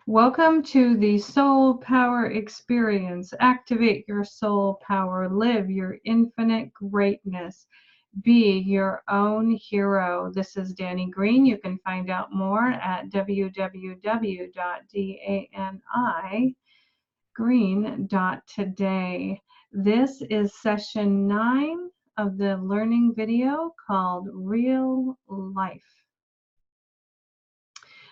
Welcome to the Soul Power Experience. Activate your soul power. Live your infinite greatness. Be your own hero. This is Danny Green. You can find out more at www.danigreen.today. This is session 9 of the learning video called Real Life.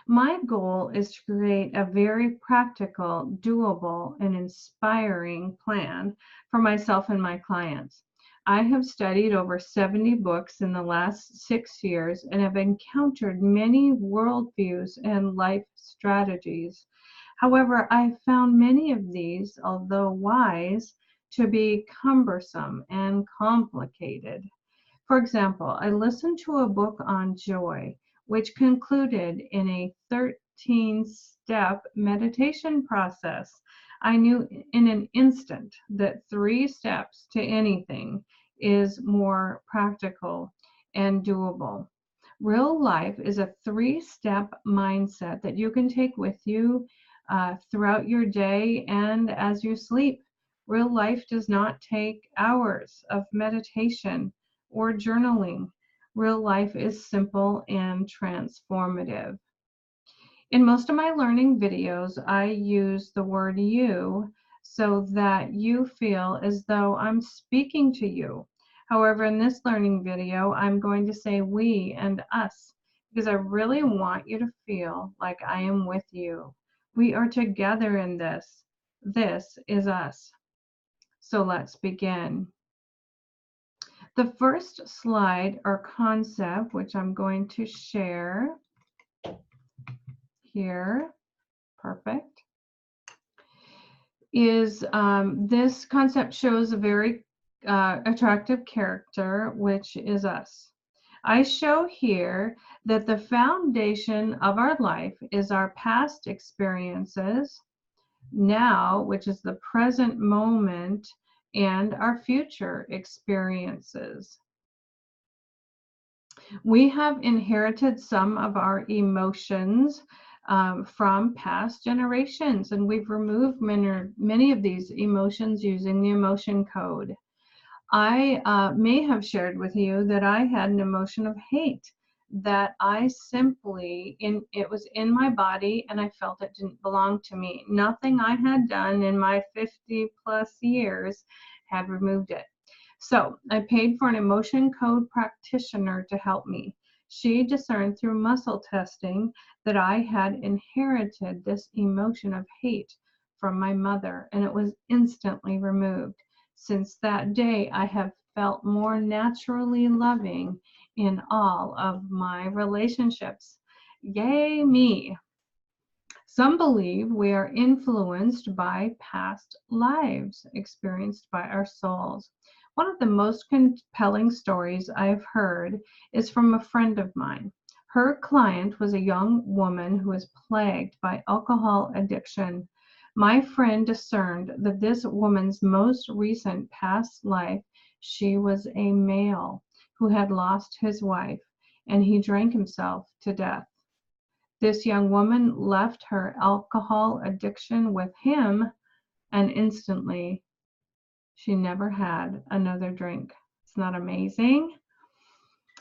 My goal is to create a very practical, doable, and inspiring plan for myself and my clients. I have studied over 70 books in the last 6 years and have encountered many worldviews and life strategies. However, I found many of these, although wise, to be cumbersome and complicated. For example, I listened to a book on joy, which concluded in a 13-step meditation process. I knew in an instant that 3 steps to anything is more practical and doable. Real life is a 3-step mindset that you can take with you throughout your day and as you sleep. Real life does not take hours of meditation or journaling. Real life is simple and transformative. In most of my learning videos, I use the word you so that you feel as though I'm speaking to you. However, in this learning video, I'm going to say we and us because I really want you to feel like I am with you. We are together in this. This is us. So let's begin. The first slide or concept, which I'm going to share here, perfect, is this concept shows a very attractive character, which is us. I show here that the foundation of our life is our past experiences, now, which is the present moment, and our future experiences. We have inherited some of our emotions from past generations, and we've removed many of these emotions using the emotion code. I may have shared with you that I had an emotion of hate that I simply, it was in my body and I felt it didn't belong to me. Nothing I had done in my 50 plus years had removed it. So I paid for an emotion code practitioner to help me. She discerned through muscle testing that I had inherited this emotion of hate from my mother, and it was instantly removed. Since that day, I have felt more naturally loving in all of my relationships. Yay me! Some believe we are influenced by past lives experienced by our souls. One of the most compelling stories I've heard is from a friend of mine. Her client was a young woman who was plagued by alcohol addiction. My friend discerned that this woman's most recent past life, she was a male who had lost his wife, and he drank himself to death. This young woman left her alcohol addiction with him, and instantly she never had another drink. It's not amazing?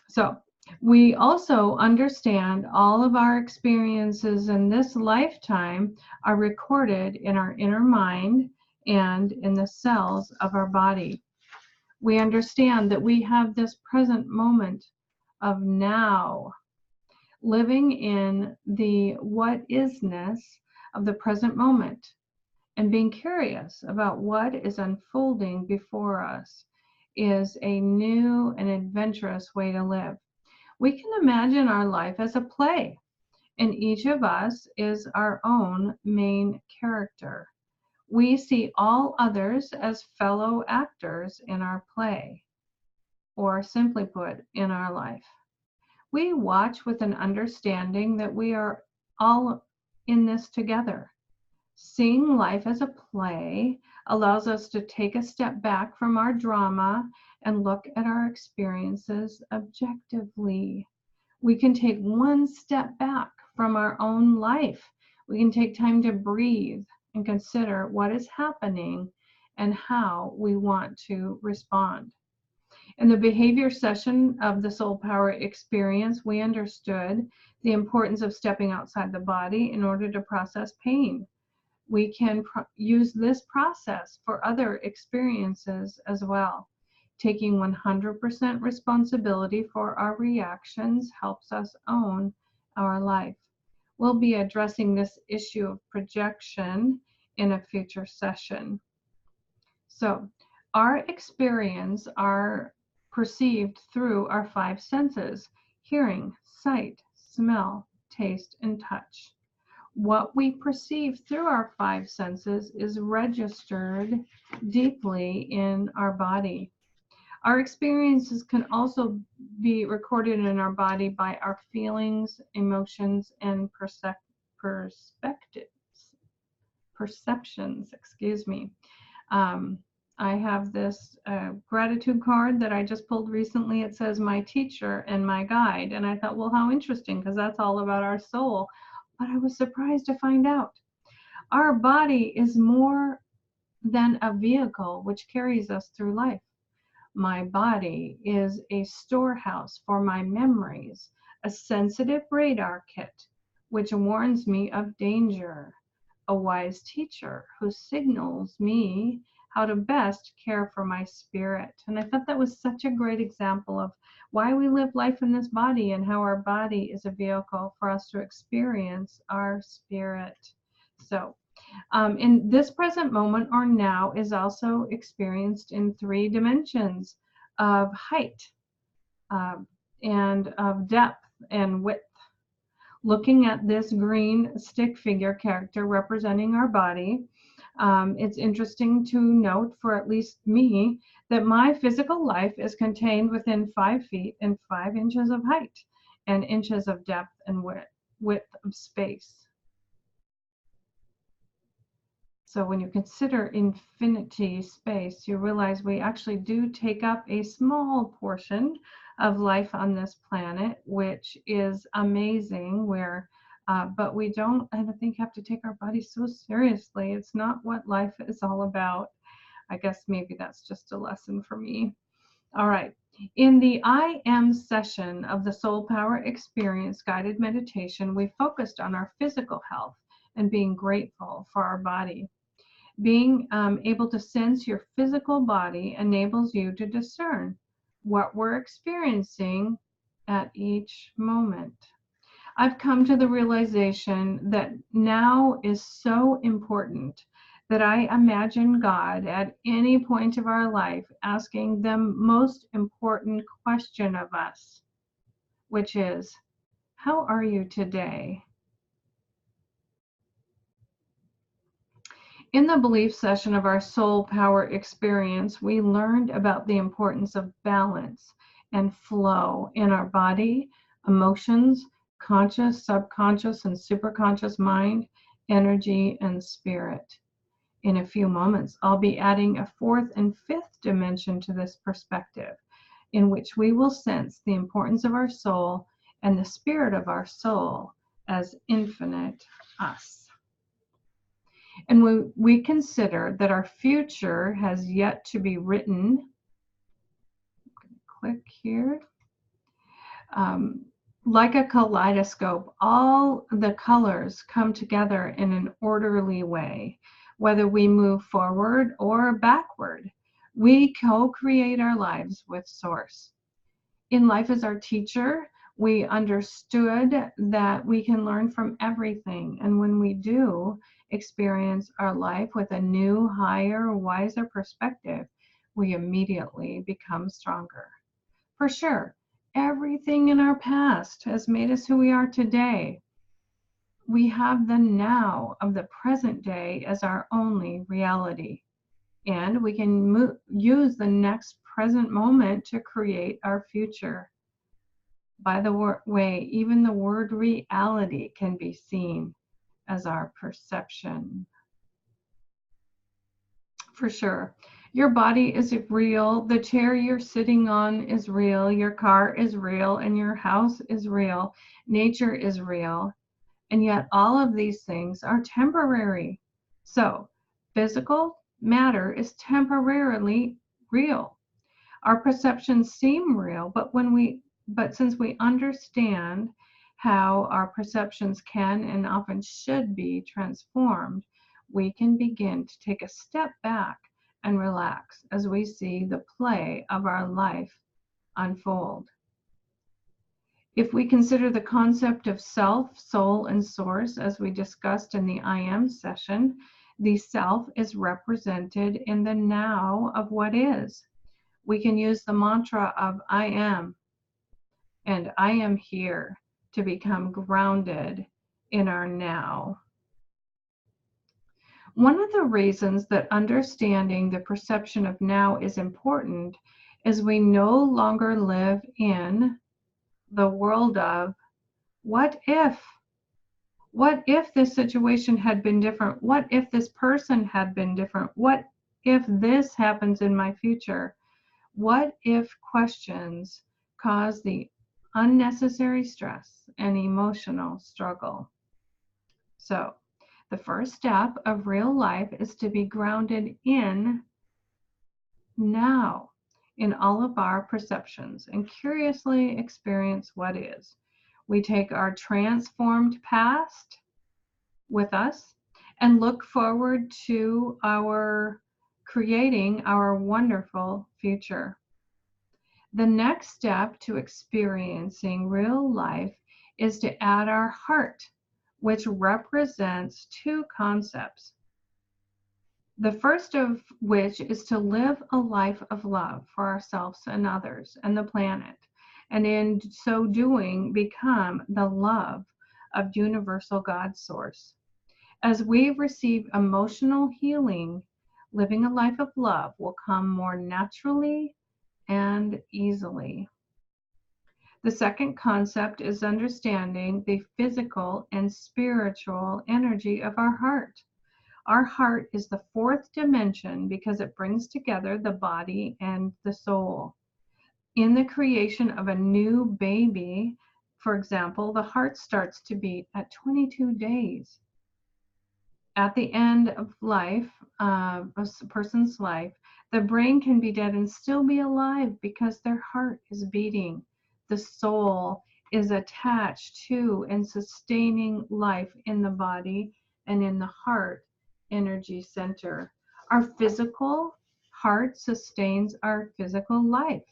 So we also understand all of our experiences in this lifetime are recorded in our inner mind and in the cells of our body. We understand that we have this present moment of now, living in the what isness of the present moment and being curious about what is unfolding before us is a new and adventurous way to live. We can imagine our life as a play, and each of us is our own main character. We see all others as fellow actors in our play, or simply put, in our life. We watch with an understanding that we are all in this together. Seeing life as a play allows us to take a step back from our drama and look at our experiences objectively. We can take one step back from our own life We can take time to breathe and consider what is happening and how we want to respond. In the behavior session of the Soul Power experience, we understood the importance of stepping outside the body in order to process pain. We can use this process for other experiences as well. Taking 100% responsibility for our reactions helps us own our life. We'll be addressing this issue of projection in a future session. So, our experience are perceived through our five senses: hearing, sight, smell, taste, and touch. What we perceive through our five senses is registered deeply in our body. Our experiences can also be recorded in our body by our feelings, emotions, and perceptions. Excuse me. I have this gratitude card that I just pulled recently. It says my teacher and my guide. And I thought, well, how interesting, because that's all about our soul. But I was surprised to find out our body is more than a vehicle which carries us through life. My body is a storehouse for my memories, a sensitive radar kit which warns me of danger, a wise teacher who signals me how to best care for my spirit. And I thought that was such a great example of why we live life in this body and how our body is a vehicle for us to experience our spirit. So, in this present moment or now is also experienced in 3 dimensions of height and of depth and width. Looking at this green stick figure character representing our body, it's interesting to note, for at least me, that my physical life is contained within 5 feet and 5 inches of height and inches of depth and width of space. So when you consider infinity space, you realize we actually do take up a small portion of life on this planet, which is amazing. But we don't, I don't think, have to take our bodies so seriously. It's not what life is all about. I guess maybe that's just a lesson for me. All right. In the I Am session of the Soul Power Experience guided meditation, we focused on our physical health and being grateful for our body. Being able to sense your physical body enables you to discern what we're experiencing at each moment. I've come to the realization that now is so important that I imagine God at any point of our life asking the most important question of us, which is, how are you today? In the belief session of our Soul Power Experience, we learned about the importance of balance and flow in our body, emotions, conscious, subconscious, and superconscious mind, energy, and spirit. In a few moments, I'll be adding a 4th and 5th dimension to this perspective, in which we will sense the importance of our soul and the spirit of our soul as infinite us. And we consider that our future has yet to be written. I'm going to click here. Like a kaleidoscope, all the colors come together in an orderly way. Whether we move forward or backward, we co-create our lives with Source. In Life as Our Teacher, we understood that we can learn from everything. And when we do experience our life with a new, higher, wiser perspective, we immediately become stronger. For sure, everything in our past has made us who we are today. We have the now of the present day as our only reality. And we can use the next present moment to create our future. By the way, even the word reality can be seen as our perception. For sure. Your body is real. The chair you're sitting on is real. Your car is real, and your house is real. Nature is real. And yet all of these things are temporary. So physical matter is temporarily real. Our perceptions seem real, but since we understand how our perceptions can and often should be transformed, we can begin to take a step back and relax as we see the play of our life unfold. If we consider the concept of self, soul, and source, as we discussed in the I Am session, the self is represented in the now of what is. We can use the mantra of I am and I am here to become grounded in our now. One of the reasons that understanding the perception of now is important is we no longer live in the world of what if? What if this situation had been different? What if this person had been different? What if this happens in my future? What if questions cause the unnecessary stress and emotional struggle? So, the first step of real life is to be grounded in now, in all of our perceptions, and curiously experience what is. We take our transformed past with us and look forward to our creating our wonderful future. The next step to experiencing real life is to add our heart, which represents two concepts. The first of which is to live a life of love for ourselves and others and the planet, and in so doing, become the love of universal God source. As we receive emotional healing, living a life of love will come more naturally and easily. The second concept is understanding the physical and spiritual energy of our heart. Our heart is the fourth dimension because it brings together the body and the soul. In the creation of a new baby, for example, the heart starts to beat at 22 days. At the end of life, a person's life, the brain can be dead and still be alive because their heart is beating. The soul is attached to and sustaining life in the body and in the heart energy center. Our physical heart sustains our physical life.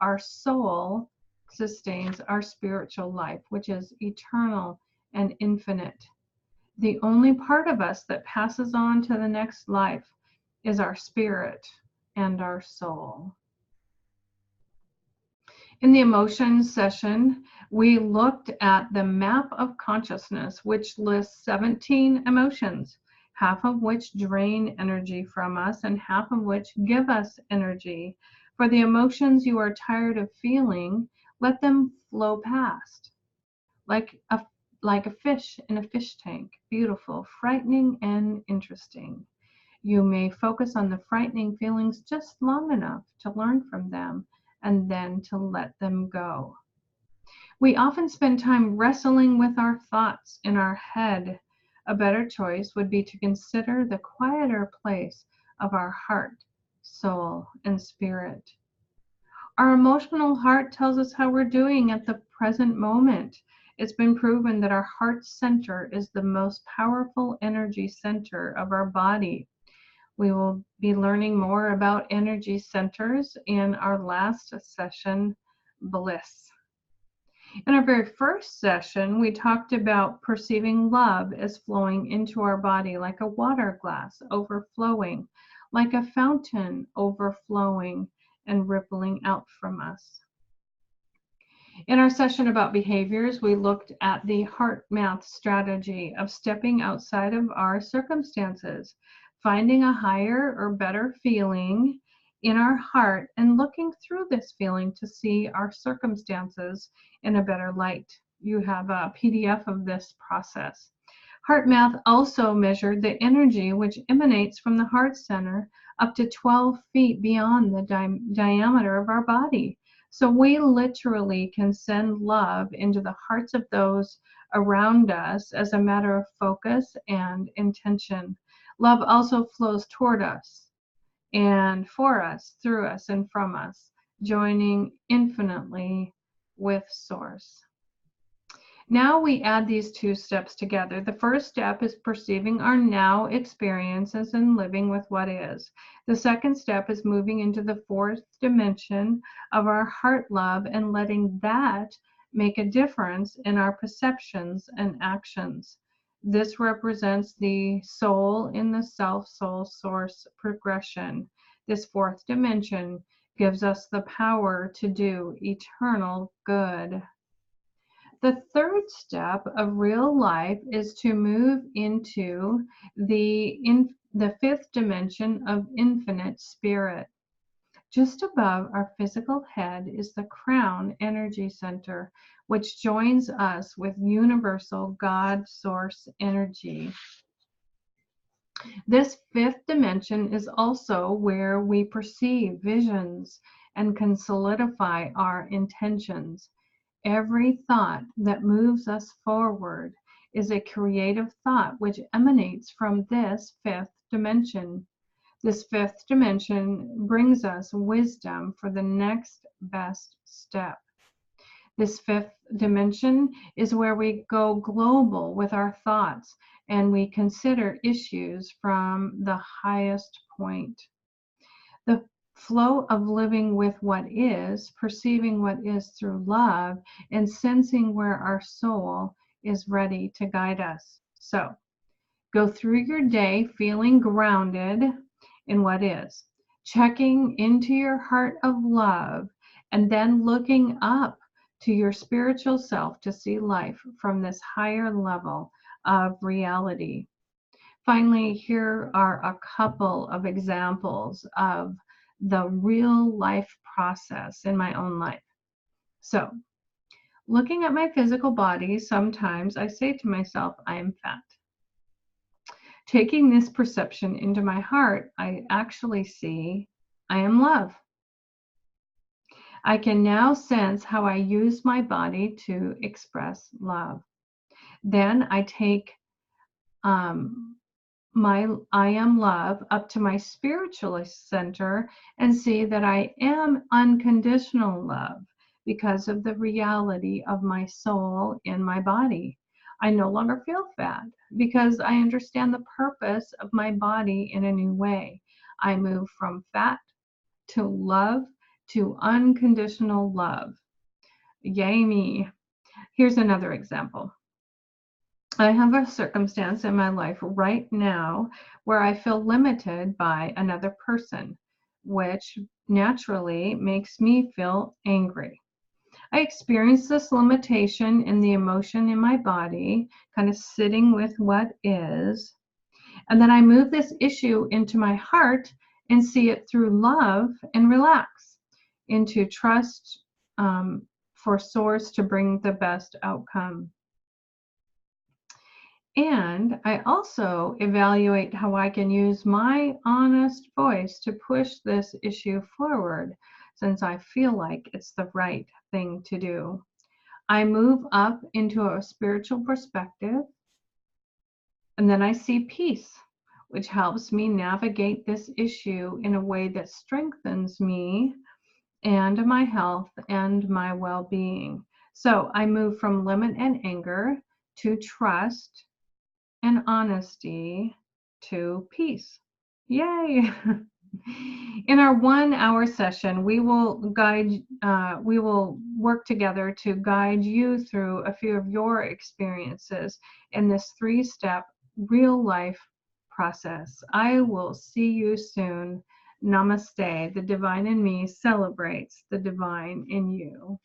Our soul sustains our spiritual life, which is eternal and infinite. The only part of us that passes on to the next life is our spirit and our soul. In the emotions session, we looked at the map of consciousness, which lists 17 emotions, half of which drain energy from us and half of which give us energy. For the emotions you are tired of feeling, let them flow past, like a fish in a fish tank, beautiful, frightening, and interesting. You may focus on the frightening feelings just long enough to learn from them and then to let them go. We often spend time wrestling with our thoughts in our head. A better choice would be to consider the quieter place of our heart, soul, and spirit. Our emotional heart tells us how we're doing at the present moment. It's been proven that our heart center is the most powerful energy center of our body. We will be learning more about energy centers in our last session, Bliss. In our very first session, we talked about perceiving love as flowing into our body like a water glass overflowing, like a fountain overflowing and rippling out from us. In our session about behaviors, we looked at the heart math strategy of stepping outside of our circumstances, finding a higher or better feeling in our heart and looking through this feeling to see our circumstances in a better light. You have a PDF of this process. Heart math also measured the energy which emanates from the heart center up to 12 feet beyond the diameter of our body. So we literally can send love into the hearts of those around us as a matter of focus and intention. Love also flows toward us and for us, through us, and from us, joining infinitely with Source. Now we add these two steps together. The first step is perceiving our now experiences and living with what is. The second step is moving into the fourth dimension of our heart love and letting that make a difference in our perceptions and actions. This represents the soul in the self-soul source progression. This fourth dimension gives us the power to do eternal good. The third step of real life is to move into the fifth dimension of infinite spirit. Just above our physical head is the crown energy center, which joins us with universal God source energy. This fifth dimension is also where we perceive visions and can solidify our intentions. Every thought that moves us forward is a creative thought which emanates from this fifth dimension. This fifth dimension brings us wisdom for the next best step. This fifth dimension is where we go global with our thoughts and we consider issues from the highest point. The flow of living with what is, perceiving what is through love, and sensing where our soul is ready to guide us. So, go through your day feeling grounded in what is, checking into your heart of love, and then looking up to your spiritual self to see life from this higher level of reality. Finally, here are a couple of examples of the real life process in my own life. So, looking at my physical body, sometimes I say to myself, I am fat. Taking this perception into my heart, I actually see I am love. I can now sense how I use my body to express love. Then I take my I am love up to my spiritual center and see that I am unconditional love because of the reality of my soul in my body. I no longer feel fat because I understand the purpose of my body in a new way. I move from fat to love to unconditional love. Yay me. Here's another example. I have a circumstance in my life right now where I feel limited by another person, which naturally makes me feel angry. I experience this limitation in the emotion in my body, kind of sitting with what is, and then I move this issue into my heart and see it through love and relax into trust for Source to bring the best outcome. And I also evaluate how I can use my honest voice to push this issue forward, since I feel like it's the right thing to do. I move up into a spiritual perspective, and then I see peace, which helps me navigate this issue in a way that strengthens me and my health and my well-being. So I move from limit and anger to trust and honesty to peace. Yay! In our 1 hour session, we will work together to guide you through a few of your experiences in this 3-step real life process. I will see you soon. Namaste. The divine in me celebrates the divine in you.